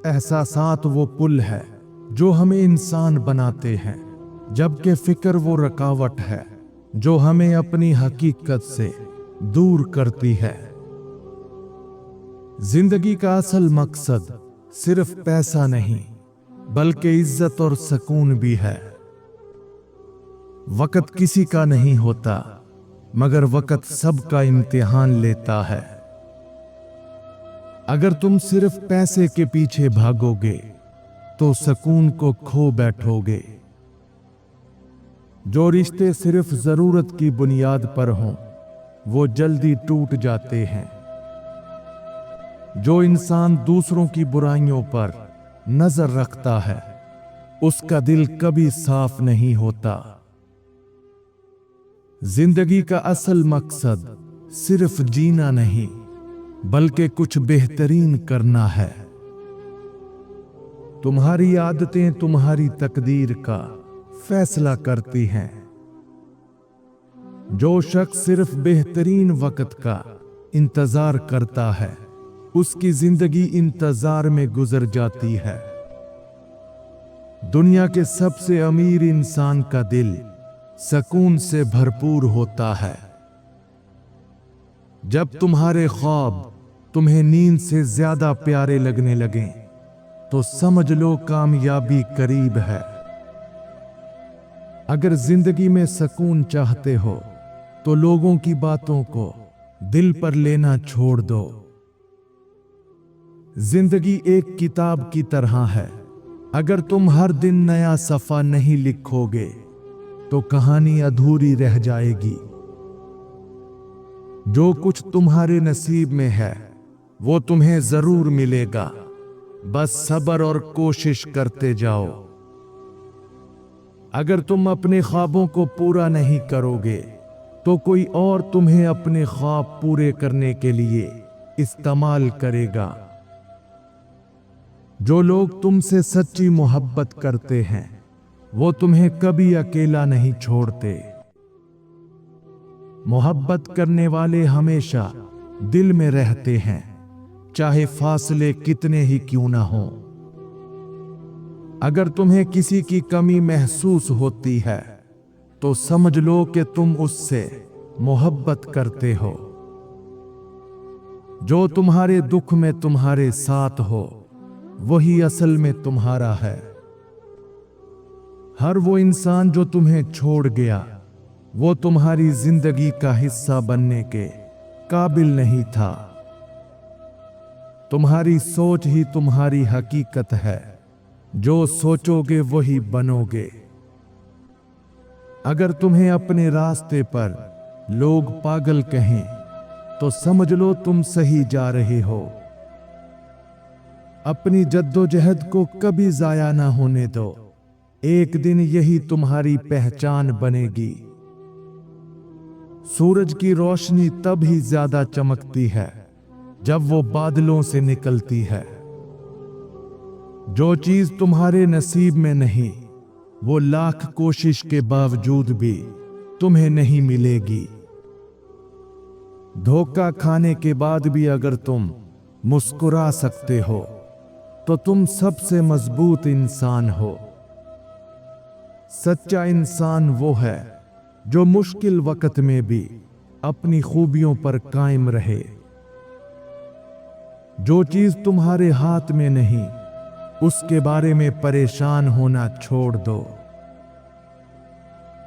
एहसासात वो पुल है जो हमें इंसान बनाते हैं, जबकि फिक्र वो रुकावट है जो हमें अपनी हकीकत से दूर करती है। जिंदगी का असल मकसद सिर्फ पैसा नहीं, बल्कि इज्जत और सुकून भी है। वक्त किसी का नहीं होता, मगर वक्त सबका इम्तिहान लेता है। अगर तुम सिर्फ पैसे के पीछे भागोगे तो सुकून को खो बैठोगे। जो रिश्ते सिर्फ जरूरत की बुनियाद पर हों, वो जल्दी टूट जाते हैं। जो इंसान दूसरों की बुराइयों पर नजर रखता है, उसका दिल कभी साफ नहीं होता। जिंदगी का असल मकसद सिर्फ जीना नहीं, बल्कि कुछ बेहतरीन करना है। तुम्हारी आदतें तुम्हारी तकदीर का फैसला करती हैं। जो शख्स सिर्फ बेहतरीन वक्त का इंतजार करता है, उसकी जिंदगी इंतजार में गुजर जाती है। दुनिया के सबसे अमीर इंसान का दिल सुकून से भरपूर होता है। जब तुम्हारे ख्वाब तुम्हें नींद से ज्यादा प्यारे लगने लगें, तो समझ लो कामयाबी करीब है। अगर जिंदगी में सुकून चाहते हो, तो लोगों की बातों को दिल पर लेना छोड़ दो। जिंदगी एक किताब की तरह है। अगर तुम हर दिन नया सफा नहीं लिखोगे, तो कहानी अधूरी रह जाएगी। जो कुछ तुम्हारे नसीब में है, वो तुम्हें जरूर मिलेगा। बस सब्र और कोशिश करते जाओ। अगर तुम अपने ख्वाबों को पूरा नहीं करोगे, तो कोई और तुम्हें अपने ख्वाब पूरे करने के लिए इस्तेमाल करेगा। जो लोग तुमसे सच्ची मोहब्बत करते हैं, वो तुम्हें कभी अकेला नहीं छोड़ते। मोहब्बत करने वाले हमेशा दिल में रहते हैं, चाहे फासले कितने ही क्यों ना हो। अगर तुम्हें किसी की कमी महसूस होती है, तो समझ लो कि तुम उससे मोहब्बत करते हो। जो तुम्हारे दुख में तुम्हारे साथ हो, वही असल में तुम्हारा है। हर वो इंसान जो तुम्हें छोड़ गया, वो तुम्हारी जिंदगी का हिस्सा बनने के काबिल नहीं था। तुम्हारी सोच ही तुम्हारी हकीकत है। जो सोचोगे वही बनोगे। अगर तुम्हें अपने रास्ते पर लोग पागल कहें, तो समझ लो तुम सही जा रहे हो। अपनी जद्दोजहद को कभी जाया ना होने दो। एक दिन यही तुम्हारी पहचान बनेगी। सूरज की रोशनी तब ही ज्यादा चमकती है जब वो बादलों से निकलती है। जो चीज तुम्हारे नसीब में नहीं, वो लाख कोशिश के बावजूद भी तुम्हें नहीं मिलेगी। धोखा खाने के बाद भी अगर तुम मुस्कुरा सकते हो, तो तुम सबसे मजबूत इंसान हो। सच्चा इंसान वो है जो मुश्किल वक्त में भी अपनी खूबियों पर कायम रहे। जो चीज तुम्हारे हाथ में नहीं, उसके बारे में परेशान होना छोड़ दो।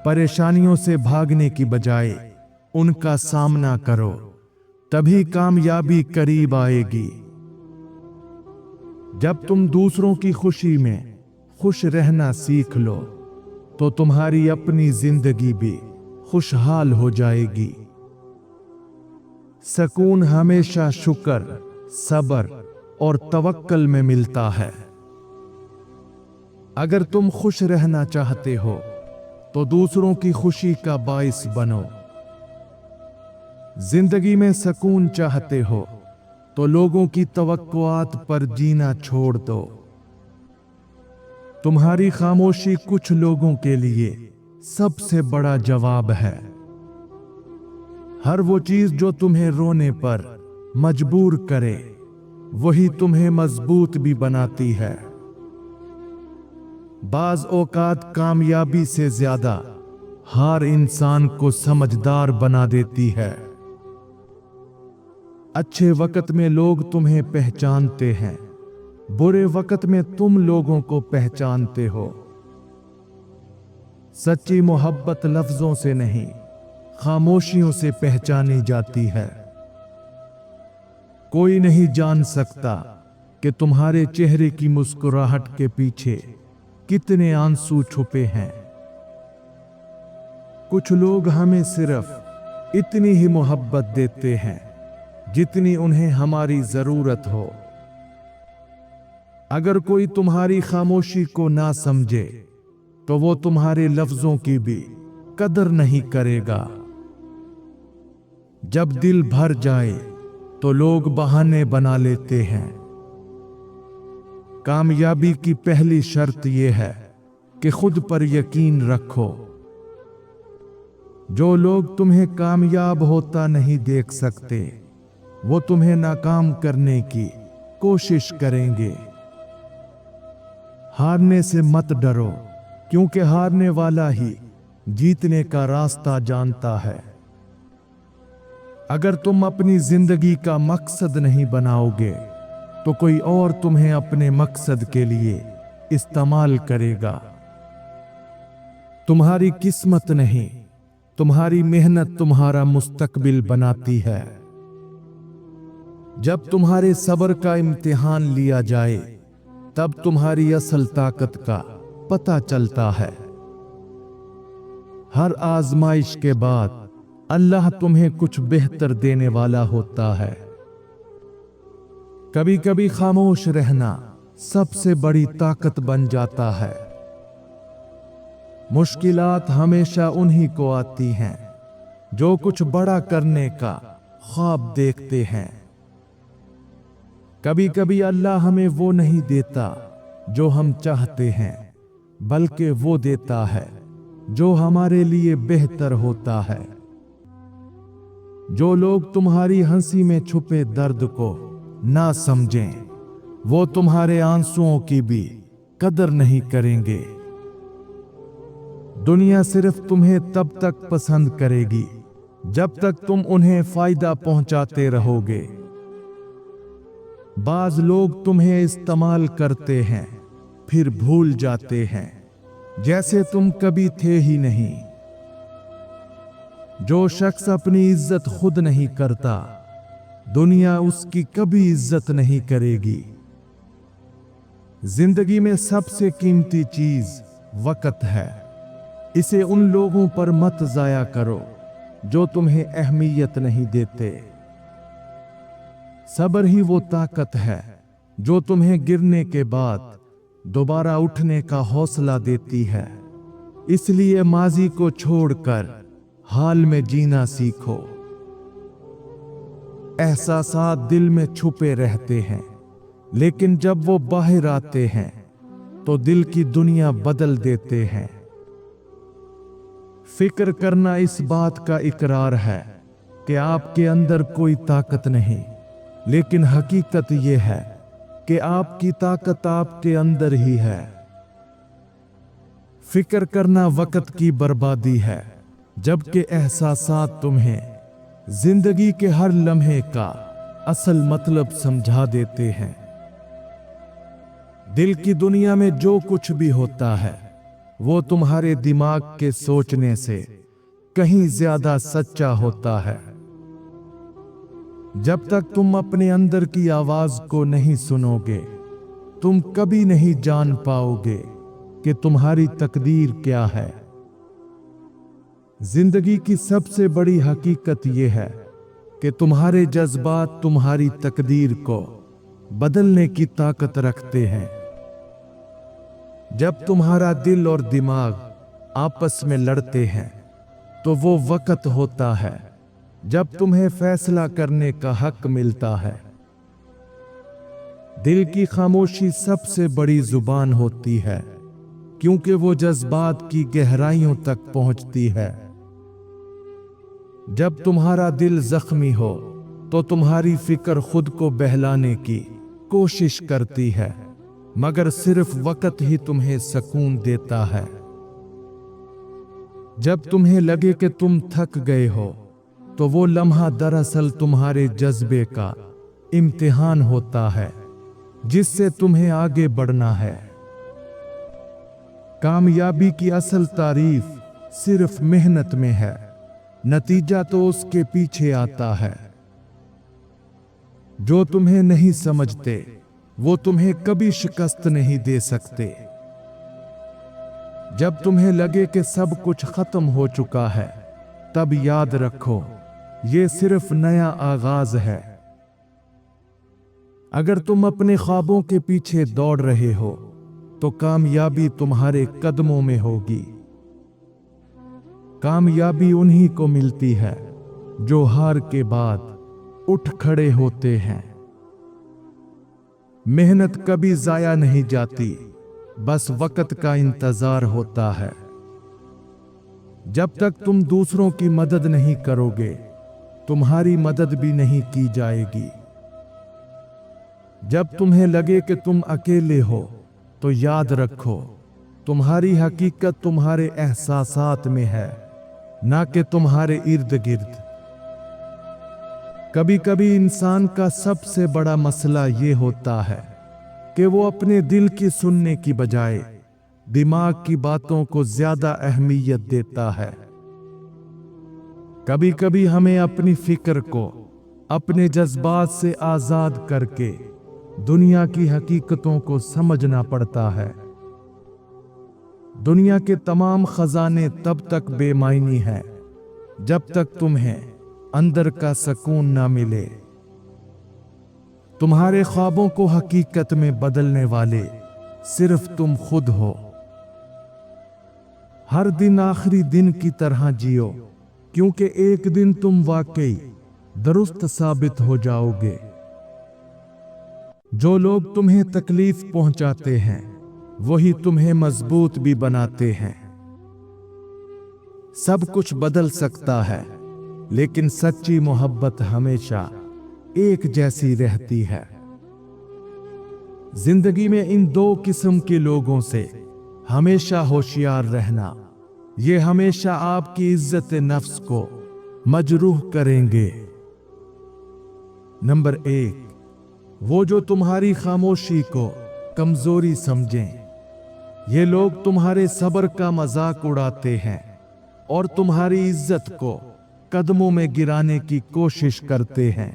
परेशानियों से भागने की बजाय उनका सामना करो, तभी कामयाबी करीब आएगी। जब तुम दूसरों की खुशी में खुश रहना सीख लो, तो तुम्हारी अपनी जिंदगी भी खुशहाल हो जाएगी। सुकून हमेशा शुक्र, सब्र और तवक्कल में मिलता है। अगर तुम खुश रहना चाहते हो, तो दूसरों की खुशी का बाइस बनो। जिंदगी में सुकून चाहते हो, तो लोगों की तवक्कुआत पर जीना छोड़ दो। तुम्हारी खामोशी कुछ लोगों के लिए सबसे बड़ा जवाब है। हर वो चीज जो तुम्हें रोने पर मजबूर करे, वही तुम्हें मजबूत भी बनाती है। बाज औकात कामयाबी से ज्यादा हार इंसान को समझदार बना देती है। अच्छे वक्त में लोग तुम्हें पहचानते हैं, बुरे वक्त में तुम लोगों को पहचानते हो। सच्ची मोहब्बत लफ्जों से नहीं, खामोशियों से पहचानी जाती है। कोई नहीं जान सकता कि तुम्हारे चेहरे की मुस्कुराहट के पीछे कितने आंसू छुपे हैं। कुछ लोग हमें सिर्फ इतनी ही मोहब्बत देते हैं जितनी उन्हें हमारी जरूरत हो। अगर कोई तुम्हारी खामोशी को ना समझे तो वो तुम्हारे लफ्जों की भी कदर नहीं करेगा। जब दिल भर जाए तो लोग बहाने बना लेते हैं। कामयाबी की पहली शर्त यह है कि खुद पर यकीन रखो। जो लोग तुम्हें कामयाब होता नहीं देख सकते, वो तुम्हें नाकाम करने की कोशिश करेंगे। हारने से मत डरो, क्योंकि हारने वाला ही जीतने का रास्ता जानता है। अगर तुम अपनी जिंदगी का मकसद नहीं बनाओगे तो कोई और तुम्हें अपने मकसद के लिए इस्तेमाल करेगा। तुम्हारी किस्मत नहीं, तुम्हारी मेहनत तुम्हारा मुस्तकबिल बनाती है। जब तुम्हारे सब्र का इम्तिहान लिया जाए तब तुम्हारी असल ताकत का पता चलता है। हर आजमाइश के बाद अल्लाह तुम्हें कुछ बेहतर देने वाला होता है। कभी कभी खामोश रहना सबसे बड़ी ताकत बन जाता है। मुश्किलात हमेशा उन्हीं को आती हैं जो कुछ बड़ा करने का ख्वाब देखते हैं। कभी कभी अल्लाह हमें वो नहीं देता जो हम चाहते हैं, बल्कि वो देता है जो हमारे लिए बेहतर होता है। जो लोग तुम्हारी हंसी में छुपे दर्द को ना समझें, वो तुम्हारे आंसुओं की भी कदर नहीं करेंगे। दुनिया सिर्फ तुम्हें तब तक पसंद करेगी जब तक तुम उन्हें फायदा पहुंचाते रहोगे। बाज लोग तुम्हें इस्तेमाल करते हैं, फिर भूल जाते हैं जैसे तुम कभी थे ही नहीं। जो शख्स अपनी इज्जत खुद नहीं करता, दुनिया उसकी कभी इज्जत नहीं करेगी। जिंदगी में सबसे कीमती चीज वक्त है। इसे उन लोगों पर मत जाया करो जो तुम्हें अहमियत नहीं देते। सब्र ही वो ताकत है जो तुम्हें गिरने के बाद दोबारा उठने का हौसला देती है। इसलिए माजी को छोड़कर हाल में जीना सीखो। एहसासात दिल में छुपे रहते हैं, लेकिन जब वो बाहर आते हैं तो दिल की दुनिया बदल देते हैं। फिक्र करना इस बात का इकरार है कि आपके अंदर कोई ताकत नहीं, लेकिन हकीकत यह है कि आपकी ताकत आपके अंदर ही है। फिक्र करना वक्त की बर्बादी है, जबकि एहसासात तुम्हें जिंदगी के हर लम्हे का असल मतलब समझा देते हैं। दिल की दुनिया में जो कुछ भी होता है वो तुम्हारे दिमाग के सोचने से कहीं ज्यादा सच्चा होता है। जब तक तुम अपने अंदर की आवाज को नहीं सुनोगे, तुम कभी नहीं जान पाओगे कि तुम्हारी तकदीर क्या है। जिंदगी की सबसे बड़ी हकीकत यह है कि तुम्हारे जज्बात तुम्हारी तकदीर को बदलने की ताकत रखते हैं। जब तुम्हारा दिल और दिमाग आपस में लड़ते हैं तो वो वक्त होता है जब तुम्हें फैसला करने का हक मिलता है। दिल की खामोशी सबसे बड़ी जुबान होती है, क्योंकि वो जज्बात की गहराइयों तक पहुंचती है। जब तुम्हारा दिल जख्मी हो तो तुम्हारी फिक्र खुद को बहलाने की कोशिश करती है, मगर सिर्फ वक्त ही तुम्हें सुकून देता है। जब तुम्हें लगे कि तुम थक गए हो, तो वो लम्हा दरअसल तुम्हारे जज्बे का इम्तिहान होता है, जिससे तुम्हें आगे बढ़ना है। कामयाबी की असल तारीफ सिर्फ मेहनत में है, नतीजा तो उसके पीछे आता है। जो तुम्हें नहीं समझते वो तुम्हें कभी शिकस्त नहीं दे सकते। जब तुम्हें लगे कि सब कुछ खत्म हो चुका है, तब याद रखो ये सिर्फ नया आगाज है। अगर तुम अपने ख्वाबों के पीछे दौड़ रहे हो, तो कामयाबी तुम्हारे कदमों में होगी। कामयाबी उन्हीं को मिलती है जो हार के बाद उठ खड़े होते हैं। मेहनत कभी जाया नहीं जाती, बस वक्त का इंतजार होता है। जब तक तुम दूसरों की मदद नहीं करोगे, तुम्हारी मदद भी नहीं की जाएगी। जब तुम्हें लगे कि तुम अकेले हो, तो याद रखो तुम्हारी हकीकत तुम्हारे एहसासात में है, ना कि तुम्हारे इर्द गिर्द। कभी कभी इंसान का सबसे बड़ा मसला ये होता है कि वो अपने दिल की सुनने की बजाय दिमाग की बातों को ज्यादा अहमियत देता है। कभी कभी हमें अपनी फिक्र को अपने जज्बात से आजाद करके दुनिया की हकीकतों को समझना पड़ता है। दुनिया के तमाम खजाने तब तक बेमायनी हैं जब तक तुम्हें अंदर का सुकून ना मिले। तुम्हारे ख्वाबों को हकीकत में बदलने वाले सिर्फ तुम खुद हो। हर दिन आखिरी दिन की तरह जियो, क्योंकि एक दिन तुम वाकई दुरुस्त साबित हो जाओगे। जो लोग तुम्हें तकलीफ पहुंचाते हैं, वही तुम्हें मजबूत भी बनाते हैं। सब कुछ बदल सकता है, लेकिन सच्ची मोहब्बत हमेशा एक जैसी रहती है। जिंदगी में इन दो किस्म के लोगों से हमेशा होशियार रहना, ये हमेशा आपकी इज्जत नफ्स को मजरूह करेंगे। नंबर 1, वो जो तुम्हारी खामोशी को कमजोरी समझें। ये लोग तुम्हारे सब्र का मजाक उड़ाते हैं और तुम्हारी इज्जत को कदमों में गिराने की कोशिश करते हैं।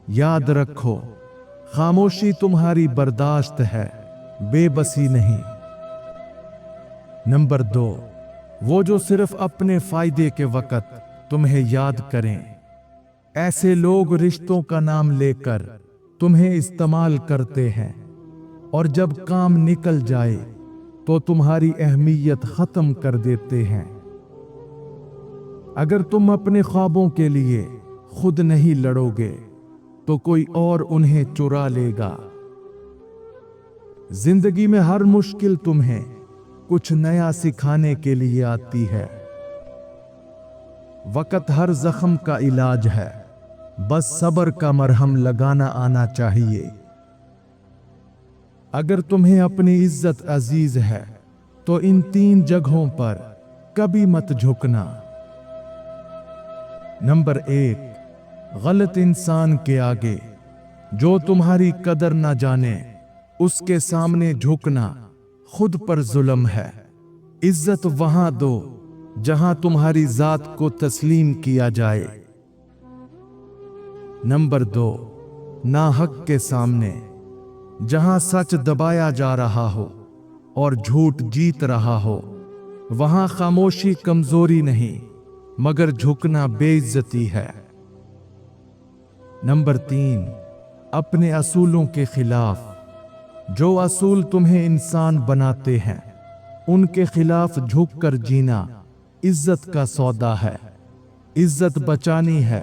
याद रखो, खामोशी तुम्हारी बर्दाश्त है, बेबसी नहीं। नंबर 2, वो जो सिर्फ अपने फायदे के वक्त तुम्हें याद करें। ऐसे लोग रिश्तों का नाम लेकर तुम्हें इस्तेमाल करते हैं, और जब काम निकल जाए तो तुम्हारी अहमियत खत्म कर देते हैं। अगर तुम अपने ख्वाबों के लिए खुद नहीं लड़ोगे, तो कोई और उन्हें चुरा लेगा। जिंदगी में हर मुश्किल तुम्हें कुछ नया सिखाने के लिए आती है। वक्त हर जख्म का इलाज है, बस सब्र का मरहम लगाना आना चाहिए। अगर तुम्हें अपनी इज्जत अजीज है, तो इन 3 जगहों पर कभी मत झुकना। नंबर 1, गलत इंसान के आगे जो तुम्हारी कदर ना जाने, उसके सामने झुकना खुद पर जुल्म है। इज्जत वहां दो जहां तुम्हारी जात को तस्लीम किया जाए। नंबर 2, नाहक के सामने जहां सच दबाया जा रहा हो और झूठ जीत रहा हो, वहां खामोशी कमजोरी नहीं, मगर झुकना बेइज्जती है। नंबर 3, अपने असूलों के खिलाफ। जो असूल तुम्हें इंसान बनाते हैं, उनके खिलाफ झुककर जीना इज्जत का सौदा है। इज्जत बचानी है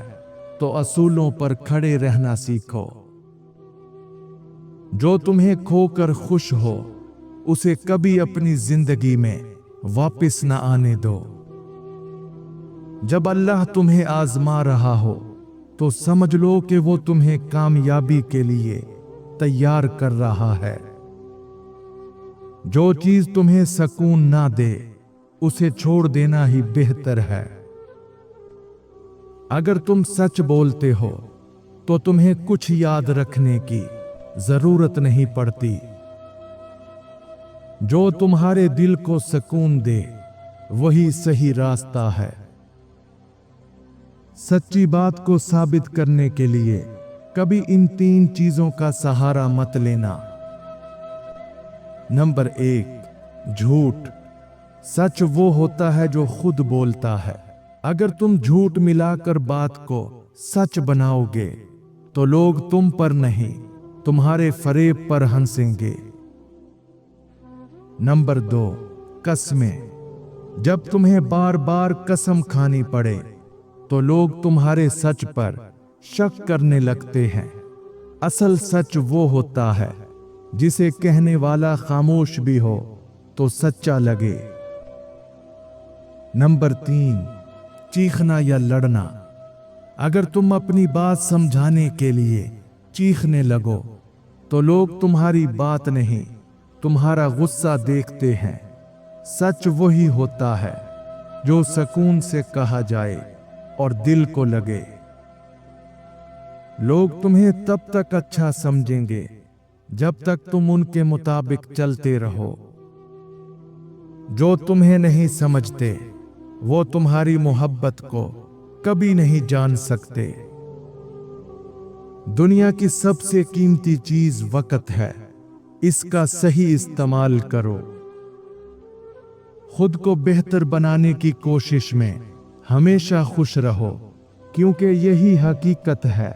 तो असूलों पर खड़े रहना सीखो। जो तुम्हें खोकर खुश हो, उसे कभी अपनी जिंदगी में वापस न आने दो। जब अल्लाह तुम्हें आजमा रहा हो, तो समझ लो कि वो तुम्हें कामयाबी के लिए तैयार कर रहा है। जो चीज तुम्हें सुकून ना दे उसे छोड़ देना ही बेहतर है। अगर तुम सच बोलते हो तो तुम्हें कुछ याद रखने की जरूरत नहीं पड़ती। जो तुम्हारे दिल को सुकून दे वही सही रास्ता है। सच्ची बात को साबित करने के लिए कभी इन 3 चीजों का सहारा मत लेना। नंबर 1, झूठ। सच वो होता है जो खुद बोलता है। अगर तुम झूठ मिलाकर बात को सच बनाओगे तो लोग तुम पर नहीं, तुम्हारे फरेब पर हंसेंगे। नंबर 2, कसमें। जब तुम्हें बार बार कसम खानी पड़े तो लोग तुम्हारे सच पर शक करने लगते हैं। असल सच वो होता है जिसे कहने वाला खामोश भी हो तो सच्चा लगे। नंबर 3, चीखना या लड़ना। अगर तुम अपनी बात समझाने के लिए चीखने लगो तो लोग तुम्हारी बात नहीं, तुम्हारा गुस्सा देखते हैं। सच वही होता है जो सुकून से कहा जाए और दिल को लगे। लोग तुम्हें तब तक अच्छा समझेंगे जब तक तुम उनके मुताबिक चलते रहो। जो तुम्हें नहीं समझते वो तुम्हारी मोहब्बत को कभी नहीं जान सकते। दुनिया की सबसे कीमती चीज वक्त है, इसका सही इस्तेमाल करो। खुद को बेहतर बनाने की कोशिश में हमेशा खुश रहो, क्योंकि यही हकीकत है